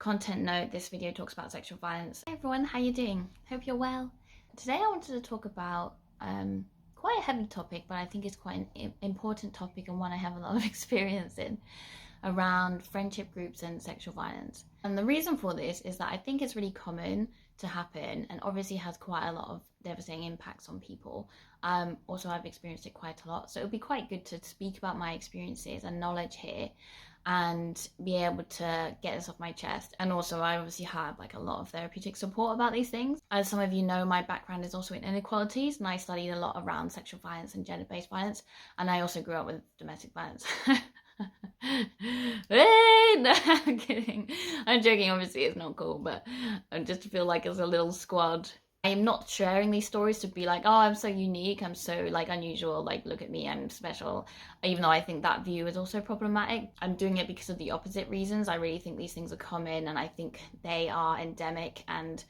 Content note, this video talks about sexual violence. Hey everyone, how you doing? Hope you're well. Today I wanted to talk about quite a heavy topic, but I think it's quite an important topic and one I have a lot of experience in, around friendship groups and sexual violence. And the reason for this is that I think it's really common to happen and obviously has quite a lot of devastating impacts on people. Also, I've experienced it quite a lot, so it would be quite good to speak about my experiences and knowledge here and be able to get this off my chest. And also I obviously have like a lot of therapeutic support about these things. As some of you know, my background is also in inequalities and I studied a lot around sexual violence and gender-based violence, and I also grew up with domestic violence. Hey, no, I'm kidding. I'm joking, obviously it's not cool, but just to feel like it's a little squad. I am not sharing these stories to be like, oh, I'm so unique, I'm so like unusual, like look at me, I'm special, even though I think that view is also problematic. I'm doing it because of the opposite reasons. I really think these things are common and I think they are endemic and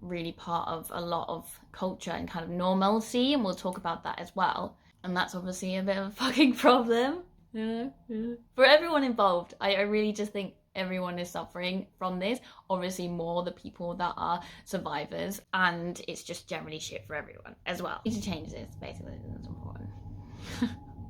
really part of a lot of culture and kind of normalcy, and we'll talk about that as well. And that's obviously a bit of a fucking problem, you know, for everyone involved. I really just think everyone is suffering from this, obviously more the people that are survivors, and it's just generally shit for everyone as well. We need to change this, basically. That's important.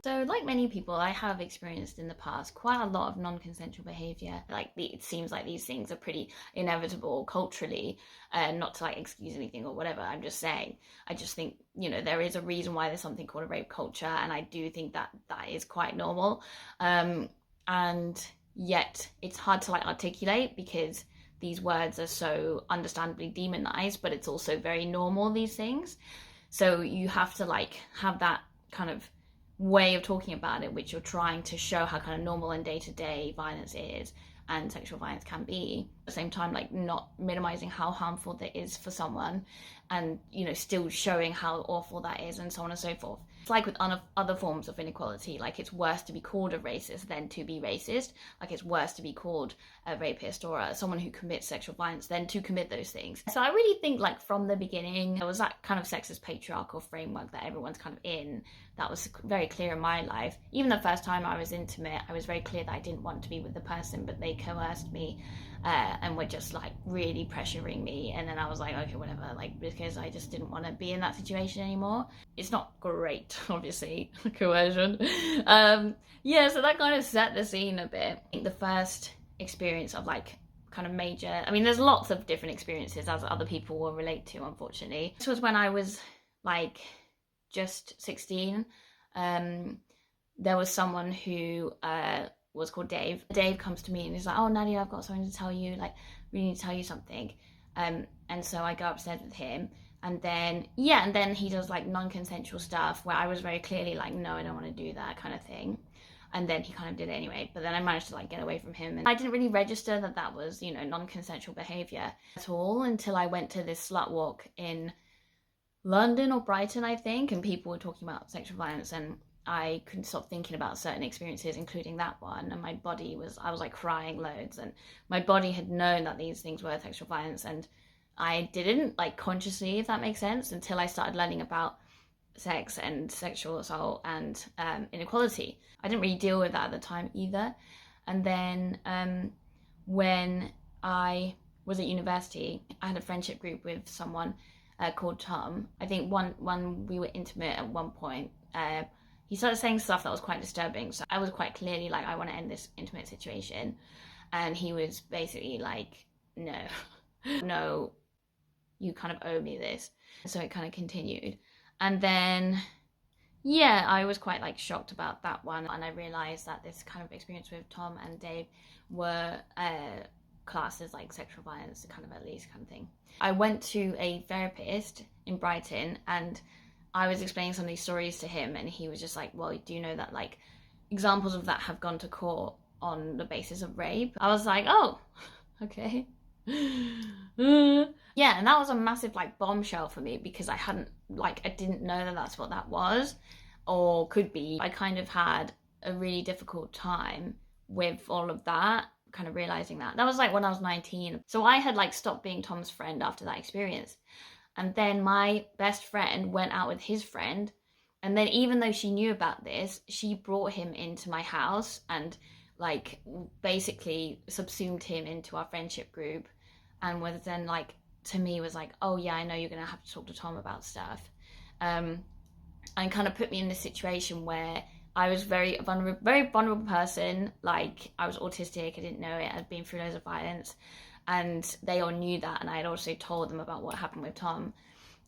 So like many people, I have experienced in the past quite a lot of non-consensual behavior. Like it seems like these things are pretty inevitable culturally, not to like excuse anything or whatever. I'm just saying, I just think, you know, there is a reason why there's something called a rape culture, and I do think that that is quite normal. And yet it's hard to like articulate because these words are so understandably demonized, but it's also very normal, these things. So you have to like have that kind of way of talking about it, which you're trying to show how kind of normal and day-to-day violence is and sexual violence can be, at the same time like not minimizing how harmful that is for someone, and you know, still showing how awful that is, and so on and so forth. It's like with other forms of inequality, like it's worse to be called a racist than to be racist. Like it's worse to be called a rapist or someone who commits sexual violence than to commit those things. So I really think like from the beginning there was that kind of sexist patriarchal framework that everyone's kind of in, that was very clear in my life. Even the first time I was intimate, I was very clear that I didn't want to be with the person, but they coerced me and were just like really pressuring me, and then I was like, okay, whatever, like, because I just didn't want to be in that situation anymore. It's not great, obviously, coercion. Yeah, so that kind of set the scene a bit. I think the first experience of like kind of major, I mean there's lots of different experiences as other people will relate to, unfortunately. This was when I was like just 16. There was someone who was called Dave. Dave comes to me and he's like, oh Nadia, I've got something to tell you, like we need to tell you something. And so I go upstairs with him, and then he does like non-consensual stuff where I was very clearly like, no, I don't want to do that kind of thing. And then he kind of did it anyway, but then I managed to like get away from him, and I didn't really register that that was, you know, non-consensual behavior at all until I went to this slut walk in London or Brighton, I think, and people were talking about sexual violence, and I couldn't stop thinking about certain experiences, including that one, and I was like crying loads, and my body had known that these things were sexual violence, and I didn't like consciously, if that makes sense, until I started learning about sex and sexual assault and inequality. I didn't really deal with that at the time either. And then when I was at university, I had a friendship group with someone called Tom. I think one we were intimate at one point. He started saying stuff that was quite disturbing, so I was quite clearly like, I want to end this intimate situation, and he was basically like, no, you kind of owe me this. So it kind of continued, and then yeah, I was quite like shocked about that one, and I realized that this kind of experience with Tom and Dave were classed as like sexual violence, kind of, at least, kind of thing. I went to a therapist in Brighton, and I was explaining some of these stories to him, and he was just like, well, do you know that like examples of that have gone to court on the basis of rape? I was like, oh, okay. Yeah, and that was a massive like bombshell for me, because I didn't know that that's what that was or could be. I kind of had a really difficult time with all of that, kind of realizing that was like when I was 19. So I had like stopped being Tom's friend after that experience, and then my best friend went out with his friend, and then even though she knew about this, she brought him into my house and like basically subsumed him into our friendship group, and was then like, to me, was like, oh yeah, I know you're gonna have to talk to Tom about stuff, and kind of put me in this situation where I was very vulnerable person. Like, I was autistic, I didn't know it, I'd been through loads of violence, and they all knew that, and I had also told them about what happened with Tom,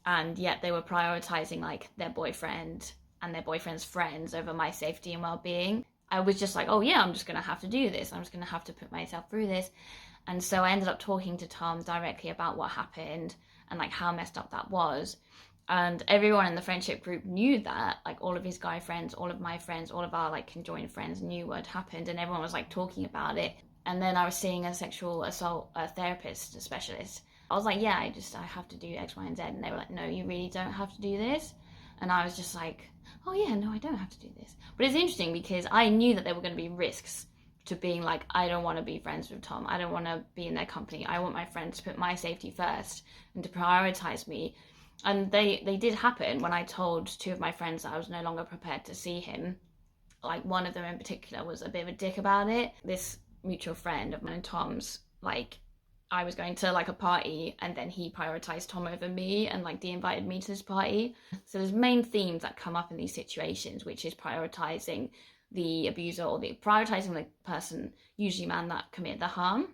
and yet they were prioritizing like their boyfriend and their boyfriend's friends over my safety and well-being. I was just like, oh yeah, I'm just gonna have to do this, I'm just gonna have to put myself through this. And so I ended up talking to Tom directly about what happened and like how messed up that was. And everyone in the friendship group knew that, like all of his guy friends, all of my friends, all of our like conjoined friends knew what happened, and everyone was like talking about it. And then I was seeing a sexual assault therapist, a specialist. I was like, yeah, I have to do X, Y, and Z. And they were like, no, you really don't have to do this. And I was just like, oh yeah, no, I don't have to do this. But it's interesting because I knew that there were going to be risks to being like, I don't want to be friends with Tom. I don't want to be in their company. I want my friends to put my safety first and to prioritize me. And they did happen when I told two of my friends that I was no longer prepared to see him. Like, one of them in particular was a bit of a dick about it. This mutual friend of mine and Tom's, like, I was going to like a party, and then he prioritized Tom over me and like de-invited me to this party. So there's main themes that come up in these situations, which is prioritizing the abuser, or the prioritizing the person, usually man, that committed the harm,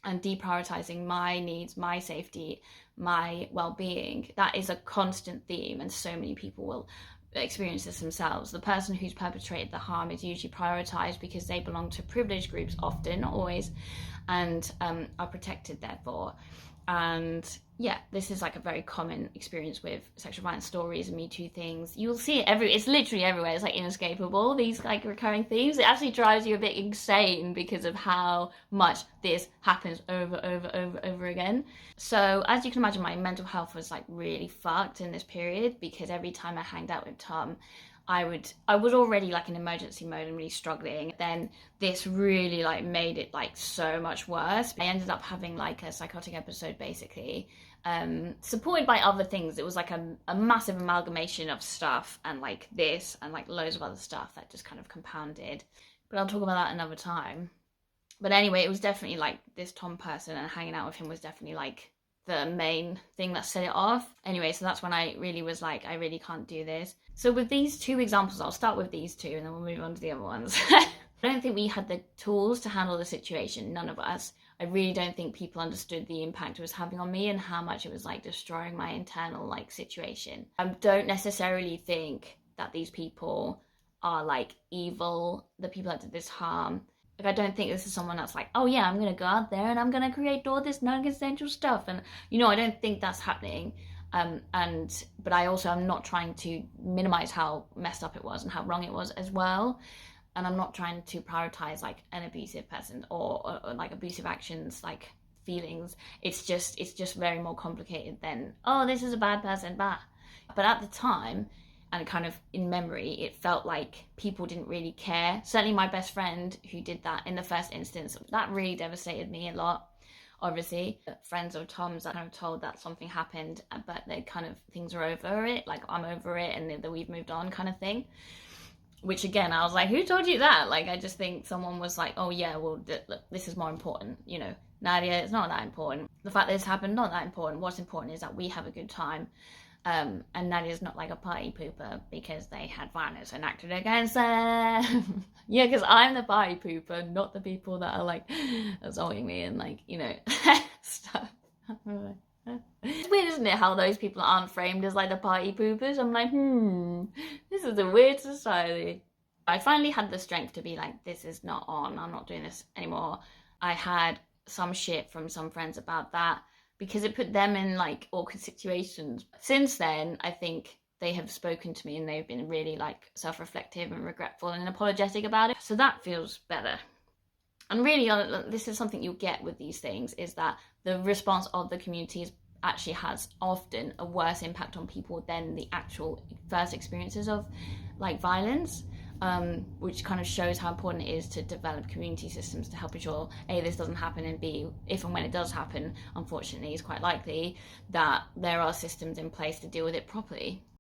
and deprioritizing my needs, my safety, my well-being. That is a constant theme, and so many people will experience this themselves. The person who's perpetrated the harm is usually prioritized because they belong to privileged groups, often, not always, and are protected therefore. And yeah, this is like a very common experience with sexual violence stories and Me Too things. You'll see it it's literally everywhere. It's like inescapable, these like recurring themes. It actually drives you a bit insane because of how much this happens over again. So as you can imagine, my mental health was like really fucked in this period, because every time I hanged out with Tom, I was already like in emergency mode and really struggling. Then this really like made it like so much worse. I ended up having like a psychotic episode, basically, supported by other things. It was like a massive amalgamation of stuff, and like this and like loads of other stuff that just kind of compounded. But I'll talk about that another time. But anyway, it was definitely like this Tom person, and hanging out with him was definitely like the main thing that set it off. Anyway, so that's when I really was like, I really can't do this. So with these two examples, I'll start with these two and then we'll move on to the other ones. I don't think we had the tools to handle the situation, none of us. I really don't think people understood the impact it was having on me and how much it was like destroying my internal like situation. I don't necessarily think that these people are like evil, the people that did this harm. Like, I don't think this is someone that's like, oh yeah, I'm gonna go out there and I'm gonna create all this non-consensual stuff, and I don't think that's happening. But I also am not trying to minimize how messed up it was and how wrong it was as well. And I'm not trying to prioritize like an abusive person or like abusive actions, like feelings. It's just very more complicated than, oh, this is a bad person, bah. But at the time, and kind of in memory, it felt like people didn't really care. Certainly my best friend who did that in the first instance, that really devastated me a lot. Obviously, friends of Tom's that kind of told that something happened, but they kind of, things are over it, like I'm over it and that we've moved on kind of thing. Which again, I was like, who told you that? Like, I just think someone was like, oh yeah, well, this is more important, Nadia, it's not that important. The fact that this happened, not that important. What's important is that we have a good time. And Nadia's not like a party pooper because they had violence enacted against them. Yeah, because I'm the party pooper, not the people that are like assaulting me and like, stuff. It's weird, isn't it, how those people aren't framed as like the party poopers? I'm like, this is a weird society. I finally had the strength to be like, this is not on, I'm not doing this anymore. I had some shit from some friends about that, because it put them in like awkward situations. Since then, I think they have spoken to me and they've been really like self-reflective and regretful and apologetic about it. So that feels better. And really, this is something you'll get with these things, is that the response of the community actually has often a worse impact on people than the actual first experiences of like violence. Which kind of shows how important it is to develop community systems to help ensure A, this doesn't happen, and B, if and when it does happen, unfortunately, it's quite likely that there are systems in place to deal with it properly.